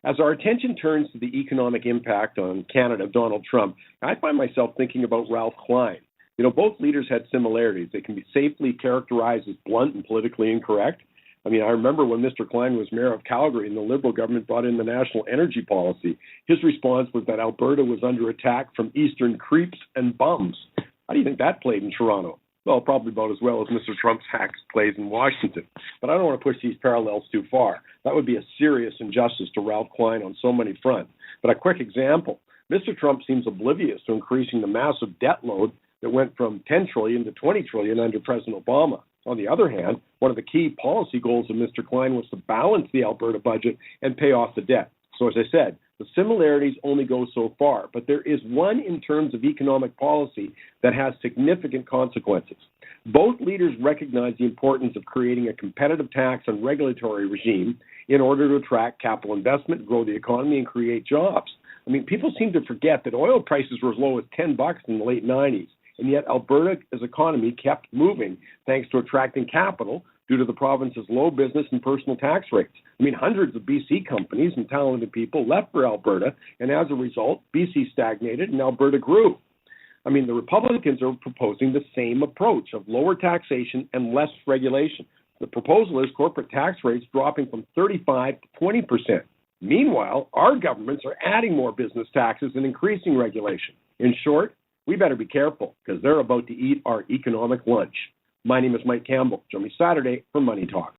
As our attention turns to the economic impact on Canada of Donald Trump, I find myself thinking about Ralph Klein. Both leaders had similarities. They can be safely characterized as blunt and politically incorrect. I remember when Mr. Klein was mayor of Calgary and the Liberal government brought in the national energy policy, his response was that Alberta was under attack from eastern creeps and bums. How do you think that played in Toronto? Well, probably about as well as Mr. Trump's hacks plays in Washington. But I don't want to push these parallels too far. That would be a serious injustice to Ralph Klein on so many fronts. But a quick example, Mr. Trump seems oblivious to increasing the massive debt load that went from $10 trillion to $20 trillion under President Obama. On the other hand, one of the key policy goals of Mr. Klein was to balance the Alberta budget and pay off the debt. So as I said, the similarities only go so far, but there is one in terms of economic policy that has significant consequences. Both leaders recognize the importance of creating a competitive tax and regulatory regime in order to attract capital investment, grow the economy, and create jobs. People seem to forget that oil prices were as low as $10 in the late 90s, and yet Alberta's economy kept moving thanks to attracting capital due to the province's low business and personal tax rates. Hundreds of BC companies and talented people left for Alberta, and as a result, BC stagnated and Alberta grew. The Republicans are proposing the same approach of lower taxation and less regulation. The proposal is corporate tax rates dropping from 35 to 20%. Meanwhile, our governments are adding more business taxes and increasing regulation. In short, we better be careful because they're about to eat our economic lunch. My name is Mike Campbell. Join me Saturday for Money Talk.